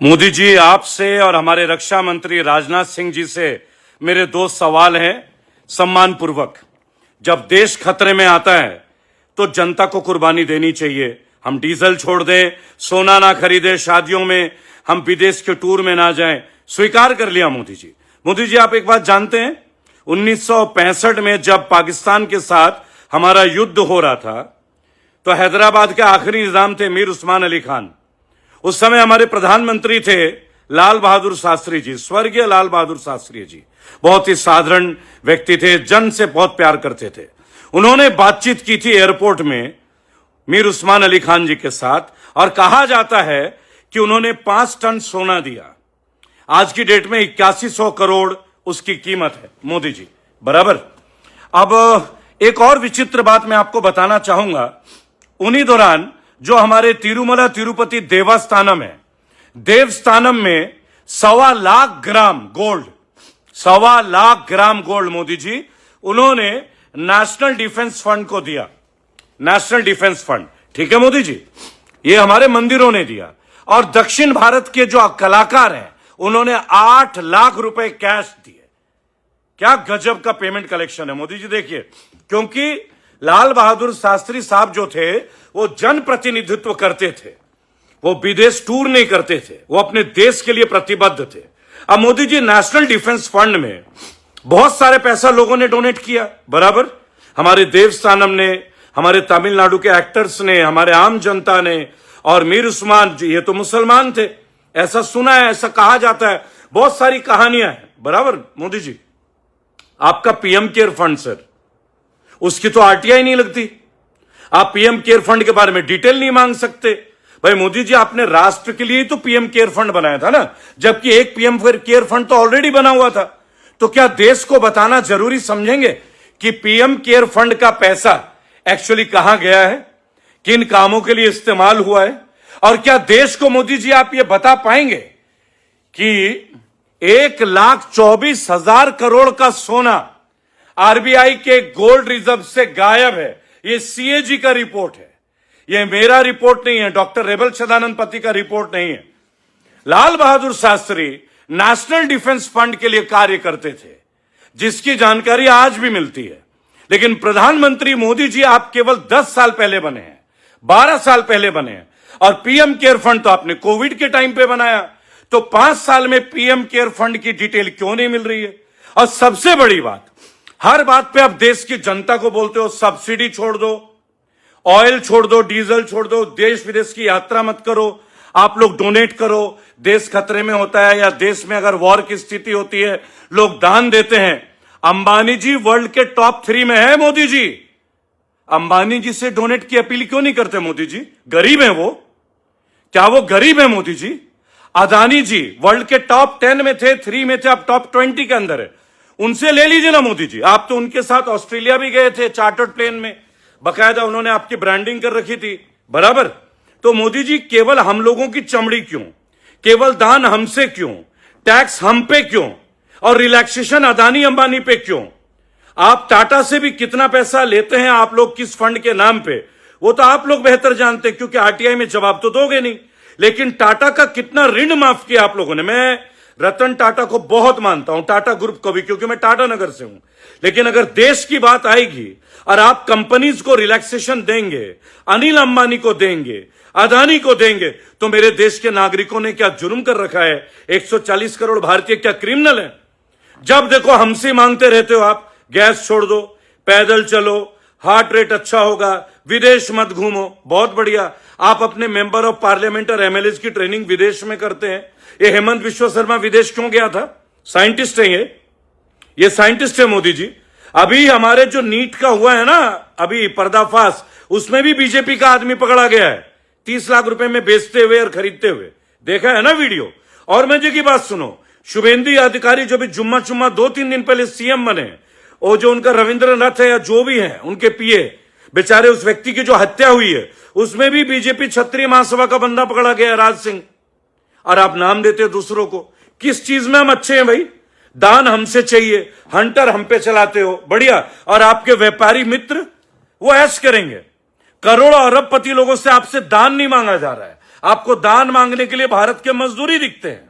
मोदी जी, आपसे और हमारे रक्षा मंत्री राजनाथ सिंह जी से मेरे दो सवाल हैं सम्मान पूर्वक। जब देश खतरे में आता है तो जनता को कुर्बानी देनी चाहिए। हम डीजल छोड़ दें, सोना ना खरीदें, शादियों में हम विदेश के टूर में ना जाएं, स्वीकार कर लिया मोदी जी। मोदी जी, आप एक बात जानते हैं, 1965 में जब पाकिस्तान के साथ हमारा युद्ध हो रहा था तो हैदराबाद के आखिरी निजाम थे मीर उस्मान अली खान। उस समय हमारे प्रधानमंत्री थे लाल बहादुर शास्त्री जी, स्वर्गीय लाल बहादुर शास्त्री जी। बहुत ही साधारण व्यक्ति थे, जन से बहुत प्यार करते थे। उन्होंने बातचीत की थी एयरपोर्ट में मीर उस्मान अली खान जी के साथ और कहा जाता है कि उन्होंने 5 टन सोना दिया। आज की डेट में 8100 करोड़ उसकी कीमत है मोदी जी, बराबर। अब एक और विचित्र बात मैं आपको बताना चाहूंगा। उन्हीं दौरान जो हमारे तिरुमला तिरुपति देवस्थानम है, देवस्थानम में 1.25 lakh gram gold, 1.25 lakh gram gold Modi ji उन्होंने नेशनल डिफेंस फंड को दिया। नेशनल डिफेंस फंड, ठीक है मोदी जी, ये हमारे मंदिरों ने दिया। और दक्षिण भारत के जो कलाकार हैं उन्होंने 8 लाख रुपए कैश दिए। क्या गजब का पेमेंट कलेक्शन है मोदी जी, देखिए। क्योंकि लाल बहादुर शास्त्री साहब जो थे वो जन प्रतिनिधित्व करते थे, वो विदेश टूर नहीं करते थे, वो अपने देश के लिए प्रतिबद्ध थे। अब Modi ji, national defence fund में बहुत सारे पैसा लोगों ने डोनेट किया, बराबर। हमारे देवस्थानम ने, हमारे तमिलनाडु के एक्टर्स ने, हमारे आम जनता ने, और मीर उस्मान जी, ये तो मुसलमान थे, ऐसा सुना है, ऐसा कहा जाता है, बहुत सारी कहानियां हैं, बराबर। मोदी जी, आपका पीएम केयर फंड सर, उसकी तो आरटीआई नहीं लगती। आप पीएम केयर फंड के बारे में डिटेल नहीं मांग सकते। भाई मोदी जी, आपने राष्ट्र के लिए ही तो पीएम केयर फंड बनाया था ना, जबकि एक पीएम केयर फंड तो ऑलरेडी बना हुआ था। तो क्या देश को बताना जरूरी समझेंगे कि पीएम केयर फंड का पैसा एक्चुअली कहां गया है, किन कामों के लिए इस्तेमाल हुआ है? और क्या देश को मोदी जी आप ये बता पाएंगे कि 1,24,000 करोड़ का सोना आरबीआई के गोल्ड रिजर्व से गायब है? ये सीएजी का रिपोर्ट है, ये मेरा रिपोर्ट नहीं है, डॉक्टर रेबल सदानंद का रिपोर्ट नहीं है। Lal Bahadur Shastri national defence fund के लिए कार्य करते थे, जिसकी जानकारी आज भी मिलती है। लेकिन प्रधानमंत्री मोदी जी आप केवल 10 साल पहले बने हैं, 12 साल पहले बने हैं, और पीएम केयर फंड तो आपने कोविड के टाइम पे बनाया। तो 5 साल में पीएम केयर फंड की डिटेल क्यों नहीं मिल रही है? और सबसे बड़ी बात, हर बात पे आप देश की जनता को बोलते हो सब्सिडी छोड़ दो, ऑयल छोड़ दो, डीजल छोड़ दो, देश विदेश की यात्रा मत करो, आप लोग डोनेट करो, देश खतरे में होता है या देश में अगर वॉर की स्थिति होती है लोग दान देते हैं। अंबानी जी वर्ल्ड के टॉप 3 में है मोदी जी, अंबानी जी से डोनेट की अपील क्यों नहीं करते मोदी जी? गरीब हैं वो, क्या वो गरीब है मोदी जी? अदानी जी वर्ल्ड के टॉप 10 में थे, 3 में थे, अब टॉप 20 के अंदर है, उनसे ले लीजिए ना मोदी जी। आप तो उनके साथ ऑस्ट्रेलिया भी गए थे चार्टर्ड प्लेन में, बकायदा उन्होंने आपकी ब्रांडिंग कर रखी थी, बराबर। तो मोदी जी, केवल हम लोगों की चमड़ी क्यों, केवल दान हमसे क्यों, टैक्स हम पे क्यों, और रिलैक्सेशन अदानी अंबानी पे क्यों? आप टाटा से भी कितना पैसा लेते हैं आप लोग, किस फंड के नाम पे, वो तो आप लोग बेहतर जानते हैं, क्योंकि आरटीआई में जवाब तो दोगे नहीं। लेकिन टाटा का कितना ऋण माफ किया आप लोगों ने? मैं रतन टाटा को बहुत मानता हूं, टाटा ग्रुप को भी, क्योंकि मैं टाटा नगर से हूं। लेकिन अगर देश की बात आएगी और आप कंपनीज को रिलैक्सेशन देंगे, अनिल अंबानी को देंगे, अदानी को देंगे, तो मेरे देश के नागरिकों ने क्या जुर्म कर रखा है? 140 करोड़ भारतीय क्या क्रिमिनल है? जब देखो हमसे मांगते रहते हो आप, गैस छोड़ दो, पैदल चलो, हार्ट रेट अच्छा होगा, विदेश मत घूमो, बहुत बढ़िया। आप अपने मेंबर ऑफ पार्लियामेंट और एमएलए की ट्रेनिंग विदेश में करते हैं। ये हेमंत विश्व शर्मा विदेश क्यों गया था? साइंटिस्ट है ये साइंटिस्ट है मोदी जी। अभी हमारे जो नीट का हुआ है ना अभी पर्दाफाश, उसमें भी बीजेपी का आदमी पकड़ा गया है 30 लाख रुपए में बेचते हुए और खरीदते हुए, देखा है ना वीडियो। और मजे की बात सुनो, शुभेंदु अधिकारी जो भी जुम्मा 2-3 दिन पहले सीएम बने, और जो उनका रविंद्रनाथ है या जो भी है उनके पीए, बेचारे उस व्यक्ति की जो हत्या हुई है उसमें भी बीजेपी क्षत्रिय महासभा का बंदा पकड़ा गया, राज सिंह। और आप नाम देते हो दूसरों को। किस चीज में हम अच्छे हैं भाई? दान हमसे चाहिए, हंटर हम पे चलाते हो, बढ़िया। और आपके व्यापारी मित्र वो ऐश करेंगे, करोड़ों अरबपति लोगों से आपसे दान नहीं मांगा जा रहा है, आपको दान मांगने के लिए भारत के मजदूरी दिखते हैं।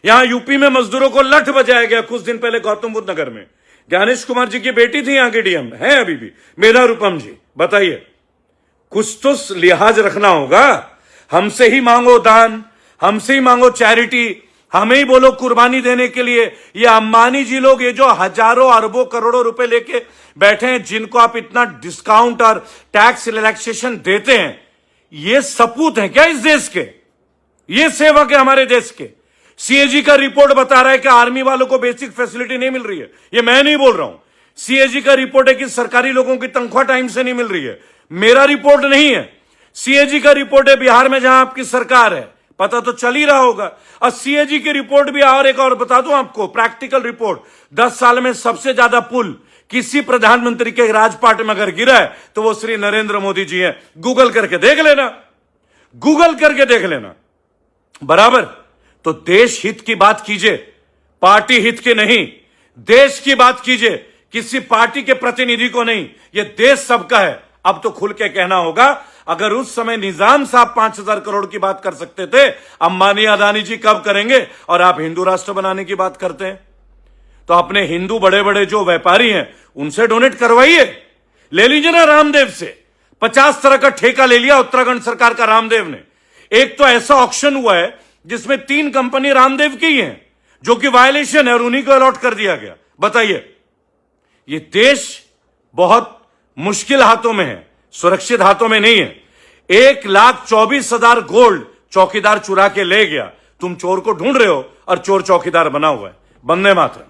यहां यूपी में मजदूरों को लठ बजाया गया कुछ दिन पहले गौतम बुद्ध नगर में। ज्ञानेश कुमार जी की बेटी थी यहां के डीएम है अभी भी, मेधा रूपम जी। बताइए, कुछ तो लिहाज रखना होगा। हमसे ही मांगो दान, हमसे ही मांगो चैरिटी, हमें ही बोलो कुर्बानी देने के लिए। ये अंबानी जी लोग, ये जो हजारों अरबों करोड़ों रुपए लेके बैठे हैं, जिनको आप इतना डिस्काउंट और टैक्स रिलैक्सेशन देते हैं, ये सपूत हैं क्या इस देश के? ये सेवक है हमारे देश के। सीएजी का रिपोर्ट बता रहा है कि आर्मी वालों को बेसिक फैसिलिटी नहीं मिल रही है। ये मैं नहीं बोल रहा हूं, सीएजी का रिपोर्ट है कि सरकारी लोगों की तनख्वाह टाइम से नहीं मिल रही है। मेरा रिपोर्ट नहीं है, सीएजी का रिपोर्ट है। बिहार में जहां आपकी सरकार है, पता तो चल ही रहा होगा। और सीएजी की रिपोर्ट भी, और एक और बता दूं आपको, प्रैक्टिकल रिपोर्ट, 10 साल में सबसे ज्यादा पुल किसी प्रधानमंत्री के राजपाट में अगर गिरा है तो वो श्री नरेंद्र मोदी जी हैं। गूगल करके देख लेना, गूगल करके देख लेना। बराबर। तो देश हित की बात कीजिए, पार्टी हित की नहीं। देश की बात कीजिए, किसी पार्टी के प्रतिनिधि को नहीं। यह देश सबका है। अब तो खुल के कहना होगा। अगर उस समय निजाम साहब 5,000 करोड़ की बात कर सकते थे, अंबानी अदानी जी कब करेंगे? और आप हिंदू राष्ट्र बनाने की बात करते हैं। तो अपने हिंदू बड़े बड़े जो व्यापारी हैं, उनसे डोनेट करवाइए। ले लीजिए ना रामदेव से, 50 तरह का ठेका ले लिया उत्तराखंड सरकार का रामदेव ने। एक तो ऐसा ऑक्शन हुआ है जिसमें 3 कंपनी रामदेव की हैं, जो कि वायलेशन है, और उन्हीं को अलॉट कर दिया गया। बताइए, ये देश बहुत मुश्किल हाथों में है, सुरक्षित हाथों में नहीं है। 1,24,000 गोल्ड चौकीदार चुरा के ले गया। तुम चोर को ढूंढ रहे हो और चोर चौकीदार बना हुआ है। वंदे मातरम।